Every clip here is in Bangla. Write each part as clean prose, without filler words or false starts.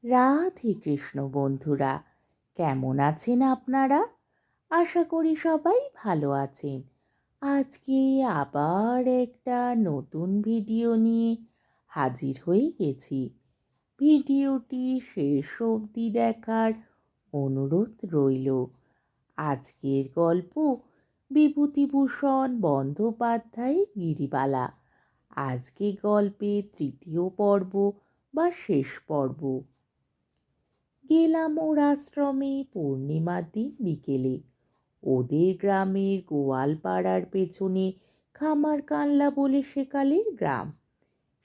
রাধে কৃষ্ণ বন্ধুরা, কেমন আছেন আপনারা? আশা করি সবাই ভালো আছেন। আজকে আবার একটা নতুন ভিডিও নিয়ে হাজির হয়ে গেছি। ভিডিওটি শেষ অবধি দেখার অনুরোধ রইল। আজকের গল্প বিভূতিভূষণ বন্দ্যোপাধ্যায়ের গিরিবালা। আজকে গল্পের তৃতীয় পর্ব বা শেষ পর্ব। গেলাম ওর আশ্রমে পূর্ণিমার দিন বিকেলে। ওদের গ্রামের গোয়ালপাড়ার পেছনে খামারকানলা বলে সেকালের গ্রাম।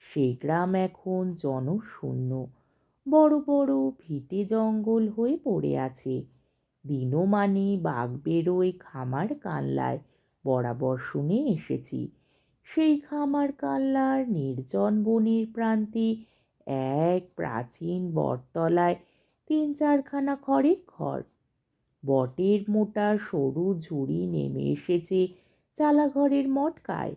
সে গ্রাম এখন জনশূন্য। বড় বড় ভিটে জঙ্গল হয়ে পড়ে আছে। দিনমানে বাঘ বেরোয় খামার কানলায় বরাবর শুনে এসেছি। সেই খামার কানলার নির্জন বনের প্রান্তে এক প্রাচীন বটতলায় ৩-৪খানা খড়ের ঘর। বটের মোটা সরু ঝুড়ি নেমে এসেছে চালাঘরের মটকায়।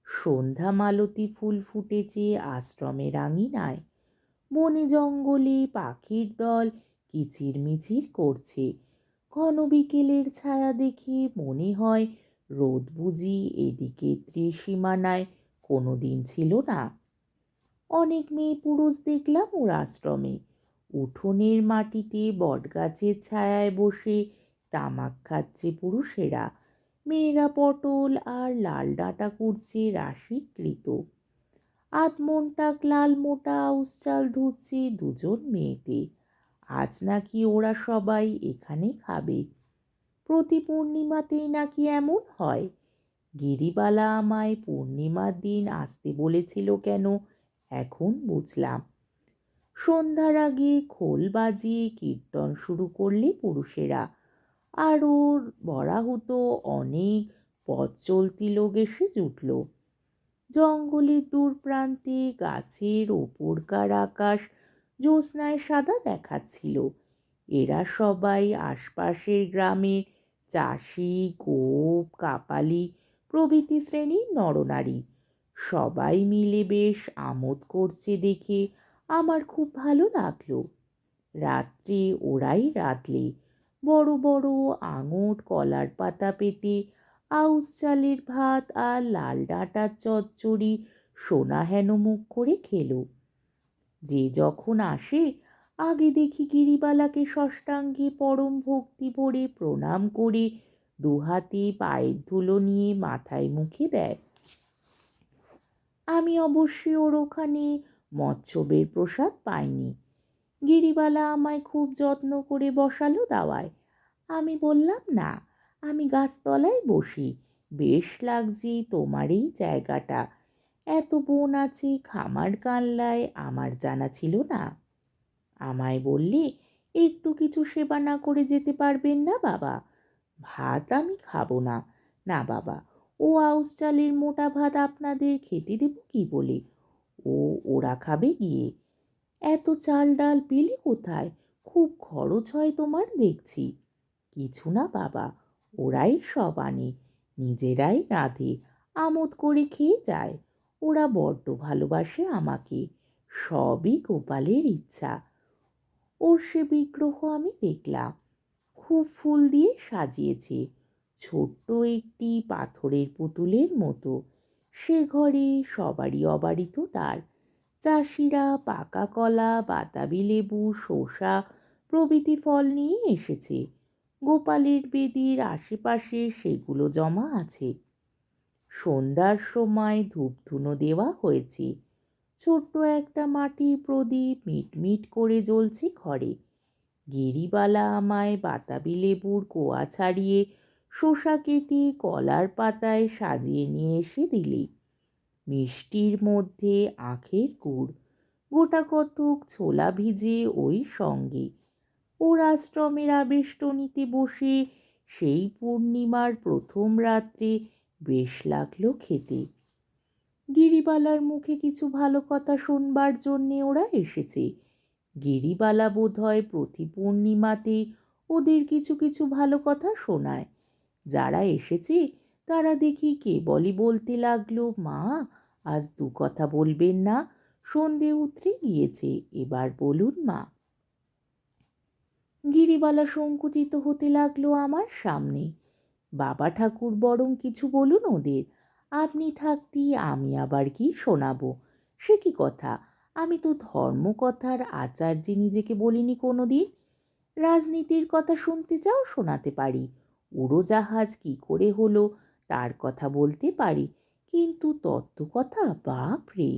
সন্ধ্যা মালতী ফুল ফুটেছে আশ্রমের আঙিনায়। বনে জঙ্গলে পাখির দল কিচিরমিচির করছে। ঘন বিকেলের ছায়া দেখে মনে হয় রোদ বুঝি এদিকে ত্রিসীমানায় কোনোদিন ছিল না। অনেক মেয়ে পুরুষ দেখলাম ওর আশ্রমে। উঠোনের মাটিতে বটগাছের ছায়ায় বসে তামাক খাচ্ছে পুরুষেরা। মেয়েরা পটল আর লাল ডাঁটা কুড়ছে রাশিকৃত। আধমনটাক লাল মোটা আউশ চাল ধুচ্ছে দুজন মেয়েতে। আজ নাকি ওরা সবাই এখানে খাবে। প্রতি পূর্ণিমাতেই নাকি এমন হয়। গিরিবালা আমায় পূর্ণিমার দিন আসতে বলেছিল কেন, এখন বুঝলাম। সন্ধ্যার আগে খোল বাজিয়ে কীর্তন শুরু করলে পুরুষেরা, আর ওর বরাহূত অনেক পথ চলতি লোক এসে জুটল। জঙ্গলের দূর প্রান্তে গাছের ওপরকার আকাশ জ্যোৎস্নায় সাদা দেখাচ্ছিল। এরা সবাই আশপাশের গ্রামের চাষি, গোপ, কাপালি প্রভৃতি শ্রেণীর নরনারী। সবাই মিলে বেশ আমোদ করছে দেখে আমার খুব ভালো লাগলো। রাত্রে ওরাই রাঁধলে। বড় বড় আঙট কলার পাতা পেতে আউশ চালের ভাত আর লাল ডাঁটার চচ্চড়ি সোনা হেন মুখ করে খেলো। যে যখন আসে আগে দেখি গিরিবালাকে ষষ্ঠাঙ্গে পরম ভক্তি ভরে প্রণাম করে দুহাতে পায়ের ধুলো নিয়ে মাথায় মুখে দেয়। আমি অবশ্যই ওর ওখানে মৎস্যবের প্রসাদ পাইনি। গিরিবালা আমায় খুব যত্ন করে বসালো দাওয়ায়। আমি বললাম না, আমি গাছতলায় বসি। বেশ লাগছে তোমার এই জায়গাটা। এত বন আছে খামার কানলায়, আমার জানা ছিল না। আমায় বললে, একটু কিছু সেবা না করে যেতে পারবেন না বাবা? ভাত আমি খাবো না। না বাবা, ও আউশ চালের মোটা ভাত আপনাদের খেতে দেব কি বলে? ওরা খাবে গিয়ে। এত চাল ডাল পেলে কোথায়? খুব খরচ হয় তোমার দেখছি। কিছু না বাবা, ওরাই সব আনে, নিজেরাই রাঁধে, আমোদ করে খেয়ে যায়। ওরা বড্ড ভালোবাসে আমাকে। সবই গোপালের ইচ্ছা। ওর সে বিগ্রহ আমি দেখলাম, খুব ফুল দিয়ে সাজিয়েছে, ছোট্ট একটি পাথরের পুতুলের মতো। সে ঘরে সবারই অবারিত দ্বার। চাষিরা পাকা কলা, বাতাবি লেবু, শসা প্রভৃতি ফল নিয়ে এসেছে। গোপালের বেদির আশেপাশে সেগুলো জমা আছে। সন্ধ্যার সময় ধূপধুনো দেওয়া হয়েছে। ছোট্ট একটা মাটির প্রদীপ মিটমিট করে জ্বলছে ঘরে। গিরিবালা আমায় বাতাবি লেবুর কোয়া ছাড়িয়ে শসা কেটে কলার পাতায় সাজিয়ে নিয়ে এসে দিলে। মিষ্টির মধ্যে আখের গুড়, গোটা কতক ছোলা ভিজে ওই সঙ্গে। ওর আশ্রমের আবেষ্টনীতে বসে সেই পূর্ণিমার প্রথম রাত্রে বেশ লাগলো খেতে। গিরিবালার মুখে কিছু ভালো কথা শোনবার জন্যে ওরা এসেছে। গিরিবালা বোধহয় প্রতি পূর্ণিমাতে ওদের কিছু কিছু ভালো কথা শোনায়। যারা এসেছে তারা দেখি কেবলই বলতে লাগলো, মা আজ দু কথা বলবেন না? সন্ধে উতরে গিয়েছে, এবার বলুন মা। গিরিবালা সংকুচিত হতে লাগলো আমার সামনে। বাবা ঠাকুর বরং কিছু বলুন ওদের, আপনি থাকতে আমি আবার কি শোনাবো? সে কি কথা, আমি তো ধর্মকথার আচার্যে নিজেকে বলিনি কোনো দিন। রাজনীতির কথা শুনতে চাও শোনাতে পারি, উড়োজাহাজ কি করে হলো তার কথা বলতে পারি, কিন্তু তত্ত্ব কথা বাপ রে!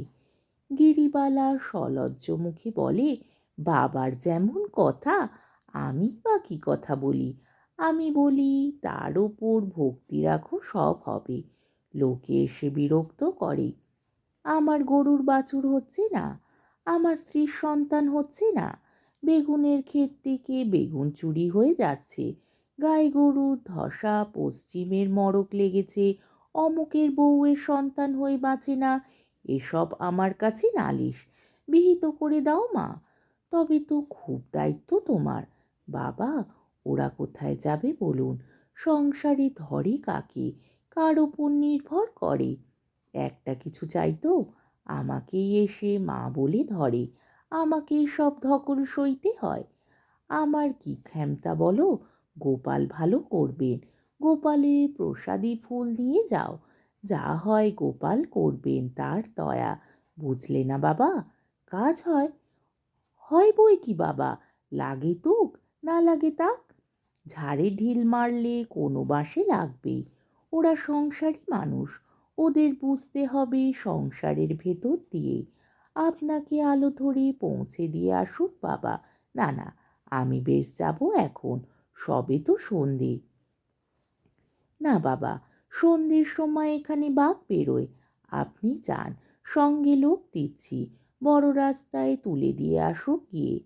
গিরিবালা সলজ্জ মুখে বলে, বাবার যেমন কথা আমি বা কি কথা বলি? আমি বলি, তার ওপর ভক্তি রাখো, সব হবে। লোকে এসে বিরক্ত করে, আমার গরুর বাছুর হচ্ছে না, আমার স্ত্রীর সন্তান হচ্ছে না, বেগুনের ক্ষেত থেকে বেগুন চুরি হয়ে যাচ্ছে, গাই গরুর ধসা পশ্চিমের মড়ক লেগেছে, অমুকের বউয়ের সন্তান হয়ে বাঁচে না, এসব আমার কাছে নালিশ। বিহিত করে দাও মা। তবে তো খুব দায়িত্ব তোমার। বাবা, ওরা কোথায় যাবে বলুন? সংসারে ধরে কাকে, কার ওপর নির্ভর করে? একটা কিছু চাইতো, আমাকেই এসে মা বলে ধরে, আমাকেই সব ধকল সইতে হয়। আমার কি ক্ষমতা বলো? গোপাল ভালো করবেন, গোপালের প্রসাদী ফুল নিয়ে যাও, যা হয় গোপাল করবেন, তার দয়া। বুঝলে না বাবা? কাজ হয়, হয় বই কি বাবা, লাগে তুক না লাগে তাক, ঝাড়ে ঢিল মারলে কোনো বাঁশে লাগবেই। ওরা সংসারী মানুষ, ওদের বুঝতে হবে সংসারের ভেতর দিয়ে। আপনাকে আলো ধরে পৌঁছে দিয়ে আসুক বাবা। না না, আমি বেশ যাব এখন, সবে তো সন্ধে। না বাবা, সন্ধ্যের সময় এখানে বাঘ বেরোয়, আপনি যান, সঙ্গে লোক দিচ্ছি, বড় রাস্তায় তুলে দিয়ে আসুক গিয়ে।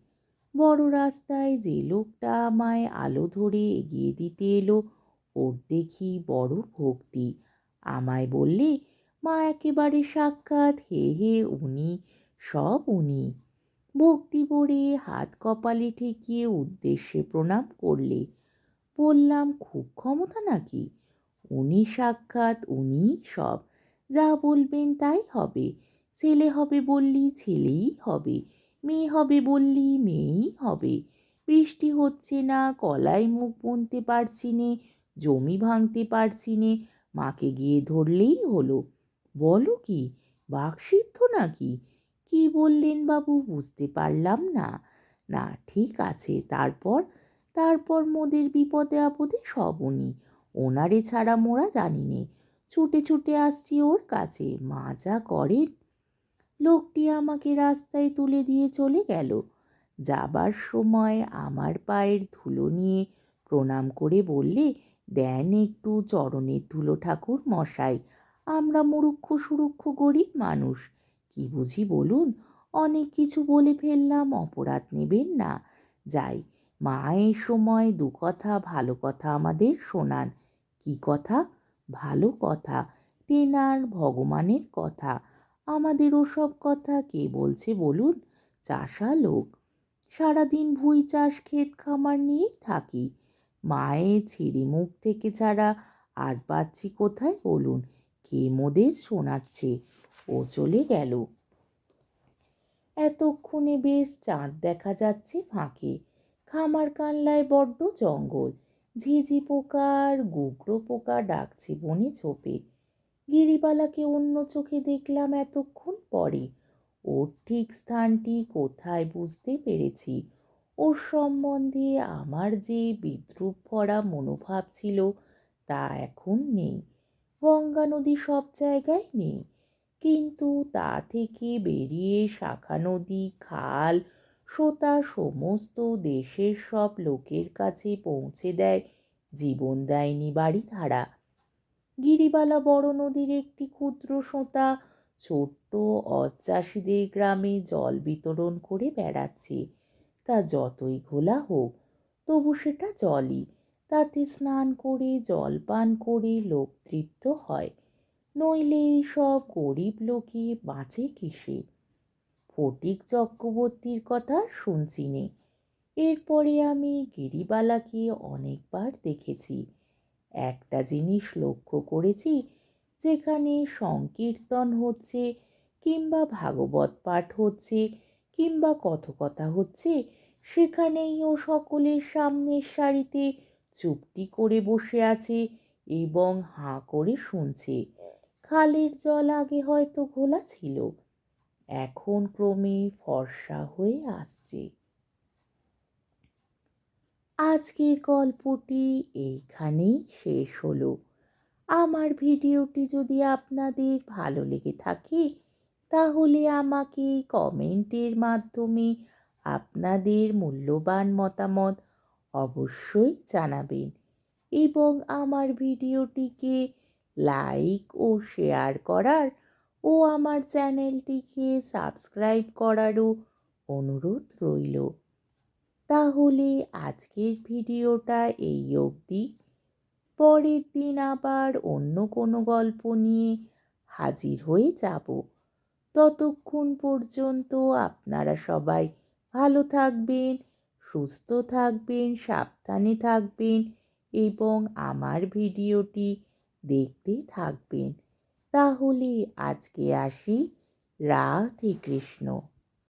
বড় রাস্তায় যে লোকটা আমায় আলো ধরে এগিয়ে দিতে এলো, ওর দেখি বড় ভক্তি। আমায় বললে, মা একেবারে সাক্ষাৎ, হে হে উনি, সব উনি। ভক্তি ভরে হাত কপালে ঠেকিয়ে উদ্দেশ্যে প্রণাম করলে। বললাম, খুব ক্ষমতা নাকি? উনি সাক্ষাৎ, উনি সব, যা বলবেন তাই হবে। ছেলে হবে বললি ছেলেই হবে, মেয়ে হবে বললি মেয়েই হবে। বৃষ্টি হচ্ছে না, কলায় মুখ বুনতে পারছি নে, জমি ভাঙতে পারছি নে, মাকে গিয়ে ধরলেই হলো। বলো কি, বাকসিদ্ধ নাকি? কি বললেন বাবু, বুঝতে পারলাম না। না, ঠিক আছে, তারপর? তারপর মোদের বিপদে আপদে সব উনি, ওনারে ছাড়া মোরা জানি নে, ছুটে ছুটে আসছি ওর কাছে, মা যা করেন। লোকটি আমাকে রাস্তায় তুলে দিয়ে চলে গেল। যাবার সময় আমার পায়ের ধুলো নিয়ে প্রণাম করে বললে, দেন একটু চরণের ধুলো ঠাকুর মশাই, আমরা মুরুক্ষ সুরুক্ষ গরিব মানুষ, কি বুঝি বলুন? অনেক কিছু বলে ফেললাম, অপরাধ নেবেন না। যাই, মা এই সময় দু কথা ভালো কথা আমাদের শোনান। কি কথা? ভালো কথা, তেনার ভগবানের কথা। আমাদের ওসব কথা কে বলছে বলুন? চাষা লোক, সারাদিন ভুঁই চাষ ক্ষেত খামার নিয়েই থাকি। মায়ের ছিঁড়ি মুখ থেকে ছাড়া আর পাচ্ছি কোথায় বলুন? কে মোদের শোনাচ্ছে? ও চলে গেল। এতক্ষণে বেশ চাঁদ দেখা যাচ্ছে ফাঁকে। খামার কানলায় বড্ড জঙ্গল, ঝিঝি পোকার গুগড়ো পোকা ডাকছে বনে ঝোপে। গিরিবালাকে অন্য চোখে দেখলাম এতক্ষণ পরে। ওর ঠিক স্থানটি কোথায় বুঝতে পেরেছি। ওর সম্বন্ধে আমার যে বিদ্রূপ ভরা মনোভাব ছিল তা এখন নেই। গঙ্গা নদী সব জায়গায় নেই, কিন্তু তা থেকে বেরিয়ে শাখা নদী, খাল, সোতা সমস্ত দেশের সব লোকের কাছে পৌঁছে দেয় জীবনদায়িনী বাড়িধারা। গিরিবালা বড় নদীর একটি ক্ষুদ্র সোঁতা ছোট্ট অচাষীদের গ্রামে জল বিতরণ করে বেড়াচ্ছে। তা যতই ঘোলা হোক, তবু সেটা জলই, তাতে স্নান করে জল পান করে লোক তৃপ্ত হয়, নইলে এই সব গরিব লোকে বাঁচে কিসে? ফটিক চক্রবর্তীর কথা শুনছি নে। এরপরে আমি গিরিবালাকে অনেকবার দেখেছি। একটা জিনিস লক্ষ্য করেছি, যেখানে সংকীর্তন হচ্ছে কিংবা ভাগবত পাঠ হচ্ছে কিংবা কথকথা হচ্ছে, সেখানেই ও সকলের সামনের সারিতে চুপটি করে বসে আছে এবং হাঁ করে শুনছে। খালের জল আগে হয়তো ঘোলা ছিল, এখন ক্রমে ফর্সা হয়ে আসছে। আজকের গল্পটি এইখানেই শেষ হলো। আমার ভিডিওটি যদি আপনাদের ভালো লেগে থাকে তাহলে আমাকে কমেন্টের মাধ্যমে আপনাদের মূল্যবান মতামত অবশ্যই জানাবেন এবং আমার ভিডিওটিকে লাইক ও শেয়ার করার ও আমার চ্যানেলটিকে সাবস্ক্রাইব করারও অনুরোধ রইল। তাহলে আজকের ভিডিওটা এই অবধি। পরের দিন আবার অন্য কোনো গল্প নিয়ে হাজির হয়ে যাব। ততক্ষণ পর্যন্ত আপনারা সবাই ভালো থাকবেন, সুস্থ থাকবেন, সাবধানে থাকবেন এবং আমার ভিডিওটি দেখতে থাকবেন। তাহলে আজকে আসি। রাধে কৃষ্ণ।